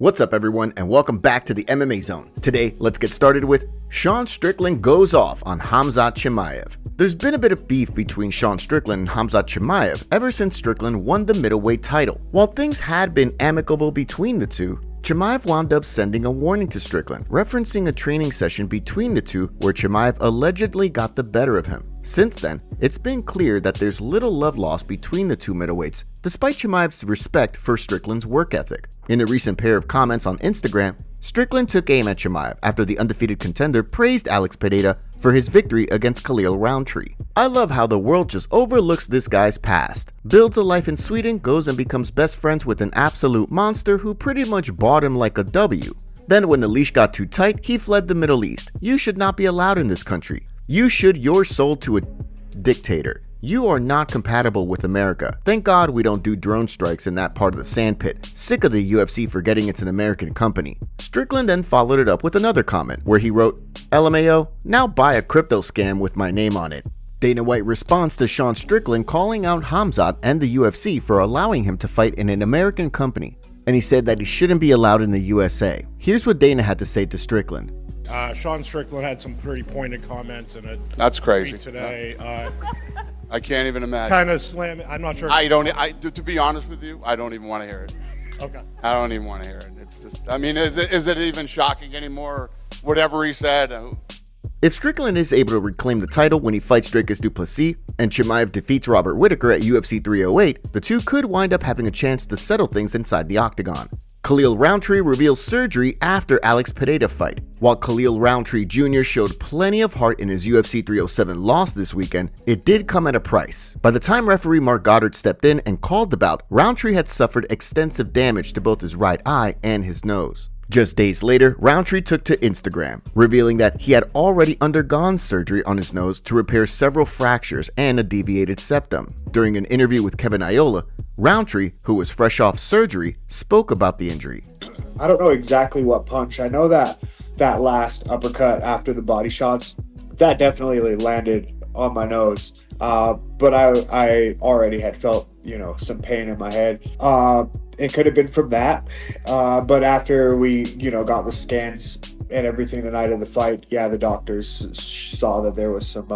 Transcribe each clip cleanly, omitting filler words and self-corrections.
What's up everyone and welcome back to the MMA Zone. Today, let's get started with Sean Strickland goes off on Khamzat Chimaev. There's been a bit of beef between Sean Strickland and Khamzat Chimaev ever since Strickland won the middleweight title. While things had been amicable between the two, Chimaev wound up sending a warning to Strickland, referencing a training session between the two where Chimaev allegedly got the better of him. Since then, it's been clear that there's little love lost between the two middleweights, despite Chimaev's respect for Strickland's work ethic. In a recent pair of comments on Instagram, Strickland took aim at Chimaev after the undefeated contender praised Alex Pereira for his victory against Khalil Rountree. "I love how the world just overlooks this guy's past. Builds a life in Sweden, goes and becomes best friends with an absolute monster who pretty much bought him like a W. Then when the leash got too tight, he fled the Middle East. You should not be allowed in this country. You should your soul to a dictator. You are not compatible with America. Thank God we don't do drone strikes in that part of the sandpit. Sick of the UFC forgetting it's an American company." Strickland then followed it up with another comment where he wrote, "LMAO, now buy a crypto scam with my name on it." Dana White responds to Sean Strickland calling out Khamzat and the UFC for allowing him to fight in an American company, and he said that he shouldn't be allowed in the USA. Here's what Dana had to say to Strickland. Sean Strickland had some pretty pointed comments in it. That's crazy. Today. I can't even imagine. Kind of slam. I'm not sure. To be honest with you, I don't even want to hear it. Okay. I don't even want to hear it. It's just, I mean, is it even shocking anymore? Whatever he said. If Strickland is able to reclaim the title when he fights Dricus du Plessis and Chimaev defeats Robert Whittaker at UFC 308, the two could wind up having a chance to settle things inside the octagon. Khalil Rountree reveals surgery after Alex Pereira fight. While Khalil Rountree Jr. showed plenty of heart in his UFC 307 loss this weekend, it did come at a price. By the time referee Mark Goddard stepped in and called the bout, Rountree had suffered extensive damage to both his right eye and his nose. Just days later, Rountree took to Instagram, revealing that he had already undergone surgery on his nose to repair several fractures and a deviated septum. During an interview with Kevin Iola, Rountree, who was fresh off surgery, spoke about the injury. "I don't know exactly what punch. I know that last uppercut after the body shots, that definitely landed on my nose. But I already had felt, some pain in my head. It could have been from that. But after we, got the scans and everything the night of the fight, the doctors saw that there was some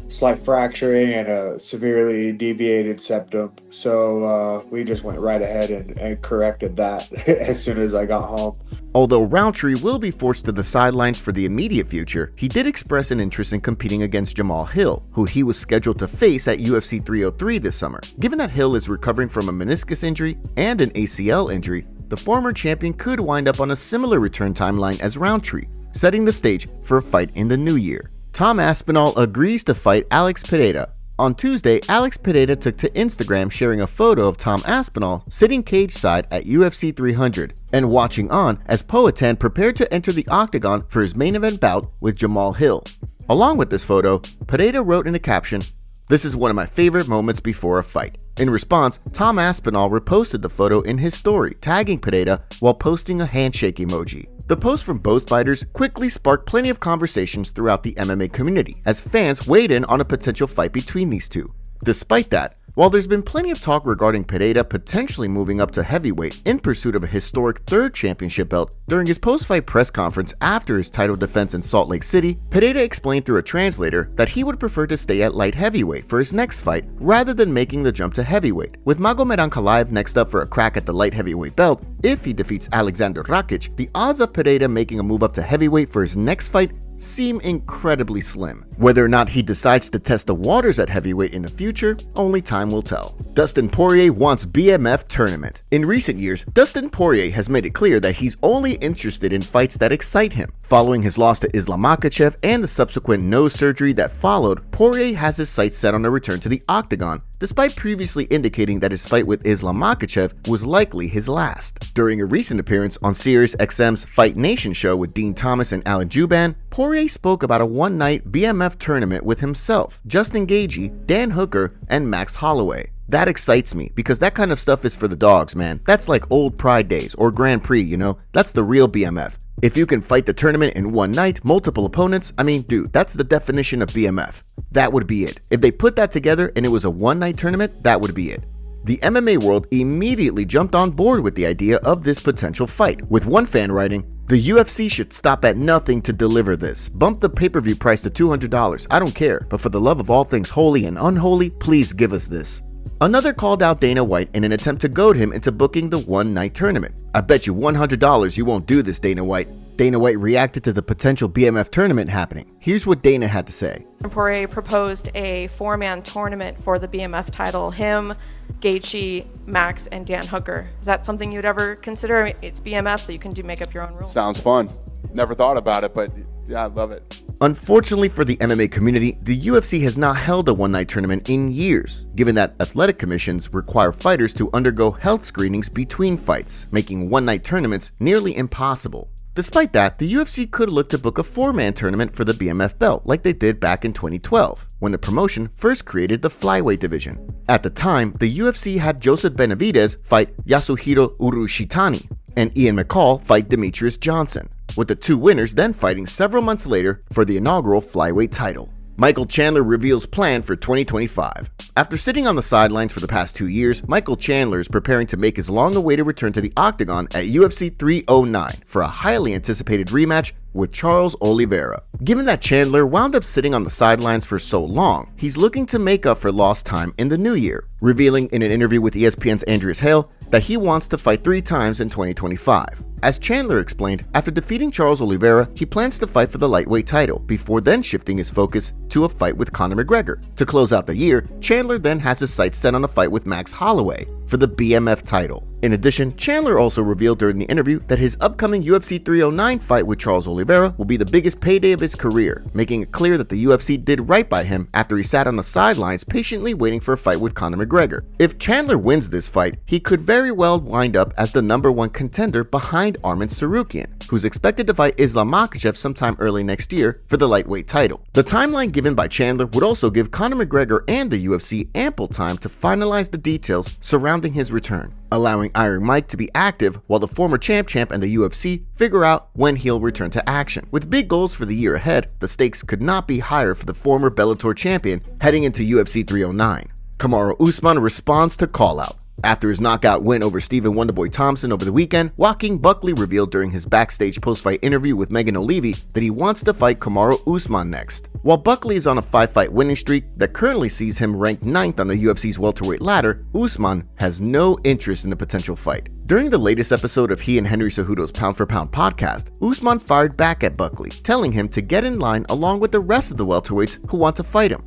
slight fracturing and a severely deviated septum. So we just went right ahead and corrected that as soon as I got home." Although Rountree will be forced to the sidelines for the immediate future, he did express an interest in competing against Jamal Hill, who he was scheduled to face at UFC 303 this summer. Given that Hill is recovering from a meniscus injury and an ACL injury, the former champion could wind up on a similar return timeline as Rountree, setting the stage for a fight in the new year. Tom Aspinall agrees to fight Alex Pereira. On Tuesday, Alex Pereira took to Instagram sharing a photo of Tom Aspinall sitting cage side at UFC 300 and watching on as Poatan prepared to enter the octagon for his main event bout with Jamal Hill. Along with this photo, Pereira wrote in a caption, "This is one of my favorite moments before a fight." In response, Tom Aspinall reposted the photo in his story, tagging Pereira while posting a handshake emoji. The post from both fighters quickly sparked plenty of conversations throughout the MMA community, as fans weighed in on a potential fight between these two. Despite that, while there's been plenty of talk regarding Pereira potentially moving up to heavyweight in pursuit of a historic third championship belt, during his post-fight press conference after his title defense in Salt Lake City, Pereira explained through a translator that he would prefer to stay at light heavyweight for his next fight rather than making the jump to heavyweight. With Magomed Ankalaev next up for a crack at the light heavyweight belt, if he defeats Alexander Rakic, the odds of Pereira making a move up to heavyweight for his next fight seem incredibly slim. Whether or not he decides to test the waters at heavyweight in the future, only time will tell. Dustin Poirier wants BMF tournament. In recent years, Dustin Poirier has made it clear that he's only interested in fights that excite him. Following his loss to Islam Makhachev and the subsequent nose surgery that followed, Poirier has his sights set on a return to the octagon, despite previously indicating that his fight with Islam Makhachev was likely his last. During a recent appearance on SiriusXM's Fight Nation show with Dean Thomas and Alan Juban, Poirier spoke about a one-night BMF tournament with himself, Justin Gaethje, Dan Hooker, and Max Holloway. That excites me because that kind of stuff is for the dogs, man. That's like old Pride days or Grand Prix, That's the real BMF. If you can fight the tournament in one night, multiple opponents, dude, that's the definition of BMF. That would be it. If they put that together and it was a one-night tournament, that would be it. The MMA world immediately jumped on board with the idea of this potential fight, with one fan writing, "The UFC should stop at nothing to deliver this. Bump the pay-per-view price to $200. I don't care, but for the love of all things holy and unholy, please give us this." Another called out Dana White in an attempt to goad him into booking the one-night tournament. "I bet you $100 you won't do this, Dana White." Dana White reacted to the potential BMF tournament happening. Here's what Dana had to say. Poirier proposed a four-man tournament for the BMF title. Him, Gaethje, Max, and Dan Hooker. Is that something you'd ever consider? I mean, it's BMF, so you can make up your own rules. Sounds fun. Never thought about it, but yeah, I love it. Unfortunately for the MMA community, the UFC has not held a one-night tournament in years, given that athletic commissions require fighters to undergo health screenings between fights, making one-night tournaments nearly impossible. Despite that, the UFC could look to book a four-man tournament for the BMF belt like they did back in 2012, when the promotion first created the flyweight division. At the time, the UFC had Joseph Benavidez fight Yasuhiro Urushitani, and Ian McCall fight Demetrius Johnson, with the two winners then fighting several months later for the inaugural flyweight title. Michael Chandler reveals plan for 2025. After sitting on the sidelines for the past 2 years, Michael Chandler is preparing to make his long-awaited return to the octagon at UFC 309 for a highly anticipated rematch with Charles Oliveira. Given that Chandler wound up sitting on the sidelines for so long, he's looking to make up for lost time in the new year, revealing in an interview with ESPN's Andreas Hale that he wants to fight 3 times in 2025. As Chandler explained, after defeating Charles Oliveira, he plans to fight for the lightweight title, before then shifting his focus to a fight with Conor McGregor. To close out the year, Chandler then has his sights set on a fight with Max Holloway for the BMF title. In addition, Chandler also revealed during the interview that his upcoming UFC 309 fight with Charles Oliveira will be the biggest payday of his career, making it clear that the UFC did right by him after he sat on the sidelines patiently waiting for a fight with Conor McGregor. If Chandler wins this fight, he could very well wind up as the #1 contender behind Arman Tsarukyan, who's expected to fight Islam Makhachev sometime early next year for the lightweight title. The timeline given by Chandler would also give Conor McGregor and the UFC ample time to finalize the details surrounding his return, allowing Iron Mike to be active while the former champ and the UFC figure out when he'll return to action. With big goals for the year ahead, the stakes could not be higher for the former Bellator champion heading into UFC 309. Kamaru Usman responds to call-out. After his knockout win over Stephen Wonderboy Thompson over the weekend, Joaquin Buckley revealed during his backstage post-fight interview with Megan O'Leary that he wants to fight Kamaru Usman next. While Buckley is on a 5-fight winning streak that currently sees him ranked 9th on the UFC's welterweight ladder, Usman has no interest in the potential fight. During the latest episode of he and Henry Cejudo's Pound for Pound podcast, Usman fired back at Buckley, telling him to get in line along with the rest of the welterweights who want to fight him.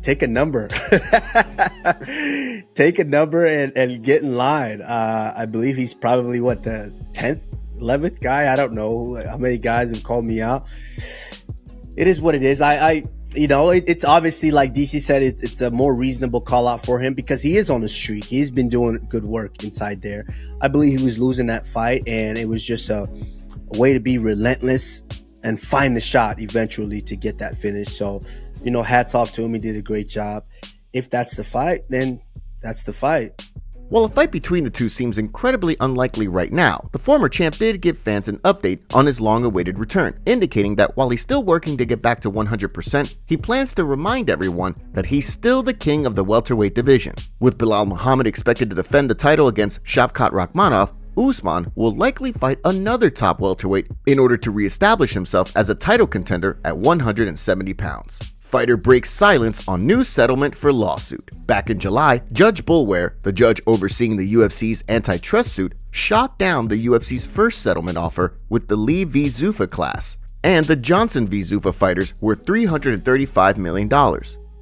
Take a number. Take a number and get in line. I believe he's probably the 10th, 11th guy. I don't know how many guys have called me out. It is what it is. It's obviously, like DC said, it's a more reasonable call out for him because he is on a streak. He's been doing good work inside there. I believe he was losing that fight, and it was just a way to be relentless and find the shot eventually to get that finish. So, hats off to him. He did a great job. If that's the fight, then that's the fight. While a fight between the two seems incredibly unlikely right now, the former champ did give fans an update on his long-awaited return, indicating that while he's still working to get back to 100%, he plans to remind everyone that he's still the king of the welterweight division. With Bilal Muhammad expected to defend the title against Shavkat Rakhmonov, Usman will likely fight another top welterweight in order to reestablish himself as a title contender at 170 pounds. Fighter breaks silence on new settlement for lawsuit. Back in July, Judge Boulware, the judge overseeing the UFC's antitrust suit, shot down the UFC's first settlement offer with the Lee v. Zuffa class, and the Johnson v. Zuffa fighters were $335 million.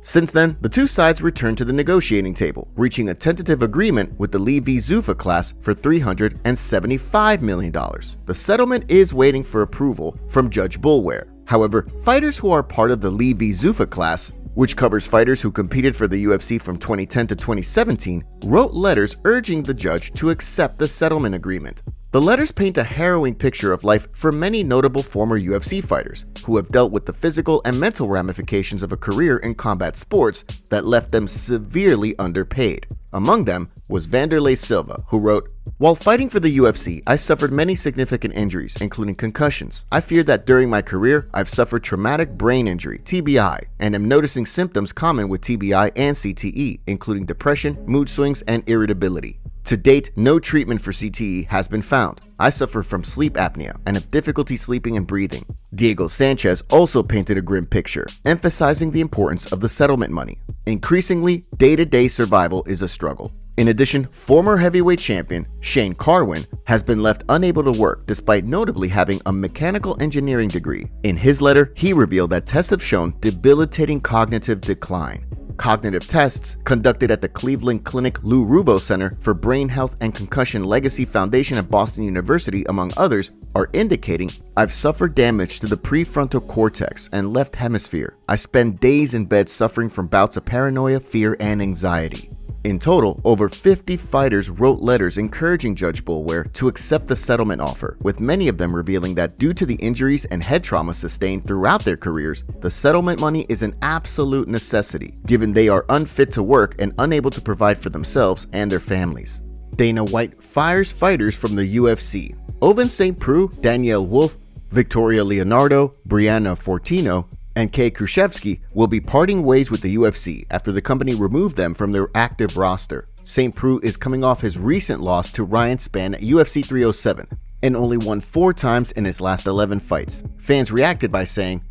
Since then, the two sides returned to the negotiating table, reaching a tentative agreement with the Lee v. Zuffa class for $375 million. The settlement is waiting for approval from Judge Boulware. However, fighters who are part of the Lee v. Zuffa class, which covers fighters who competed for the UFC from 2010 to 2017, wrote letters urging the judge to accept the settlement agreement. The letters paint a harrowing picture of life for many notable former UFC fighters who have dealt with the physical and mental ramifications of a career in combat sports that left them severely underpaid. Among them was Vanderlei Silva, who wrote, While fighting for the UFC, I suffered many significant injuries, including concussions. I fear that during my career, I've suffered traumatic brain injury, TBI, and am noticing symptoms common with TBI and CTE, including depression, mood swings, and irritability. To date, no treatment for CTE has been found. I suffer from sleep apnea and have difficulty sleeping and breathing. Diego Sanchez also painted a grim picture, emphasizing the importance of the settlement money. Increasingly, day-to-day survival is a struggle. In addition, former heavyweight champion Shane Carwin has been left unable to work despite notably having a mechanical engineering degree. In his letter, he revealed that tests have shown debilitating cognitive decline. Cognitive tests conducted at the Cleveland Clinic Lou Ruvo Center for Brain Health and Concussion Legacy Foundation at Boston University, among others, are indicating I've suffered damage to the prefrontal cortex and left hemisphere. I spend days in bed suffering from bouts of paranoia, fear, and anxiety. In total, over 50 fighters wrote letters encouraging Judge Boulware to accept the settlement offer, with many of them revealing that due to the injuries and head trauma sustained throughout their careers, the settlement money is an absolute necessity, given they are unfit to work and unable to provide for themselves and their families. Dana White fires fighters from the UFC. Ovince St. Preux, Danielle Wolfe, Victoria Leonardo, Brianna Fortino, and Kay Khrushchevsky will be parting ways with the UFC after the company removed them from their active roster. St. Preux is coming off his recent loss to Ryan Spann at UFC 307 and only won 4 times in his last 11 fights. Fans reacted by saying,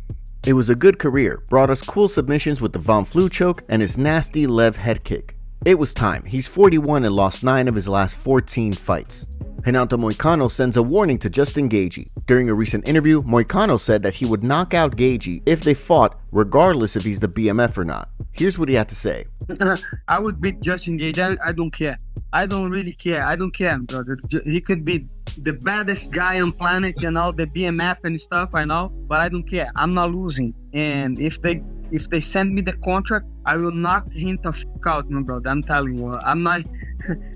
"It was a good career, brought us cool submissions with the Von Flue choke and his nasty Lev head kick. It was time. He's 41 and lost 9 of his last 14 fights." Renato Moicano sends a warning to Justin Gaethje. During a recent interview, Moicano said that he would knock out Gaethje if they fought, regardless if he's the BMF or not. Here's what he had to say. I would beat Justin Gaethje. I don't care. I don't really care. I don't care, brother. He could be the baddest guy on planet and all the BMF and stuff, I know, but I don't care. I'm not losing. And if they send me the contract, I will knock him the fuck out, my brother. I'm telling you.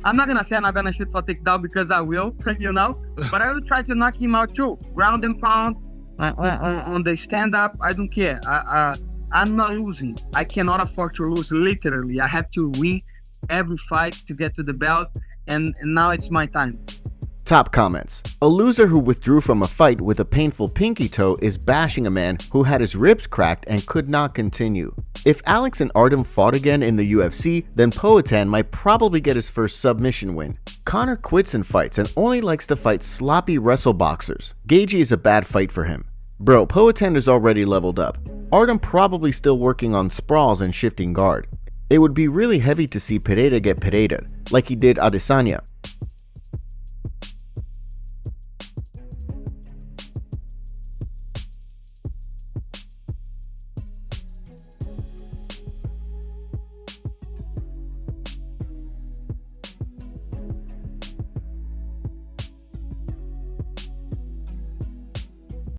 I'm not gonna say I'm not gonna shoot for takedown because I will, you know, but I will try to knock him out too. Ground and pound on the stand up. I don't care. I'm not losing. I cannot afford to lose. Literally, I have to win every fight to get to the belt, and now it's my time. Top comments. A loser who withdrew from a fight with a painful pinky toe is bashing a man who had his ribs cracked and could not continue. If Alex and Artem fought again in the UFC, then Poatan might probably get his first submission win. Conor quits in fights and only likes to fight sloppy wrestle boxers. Gaethje is a bad fight for him. Bro, Poatan is already leveled up. Artem probably still working on sprawls and shifting guard. It would be really heavy to see Pereira get Pereira'd, like he did Adesanya.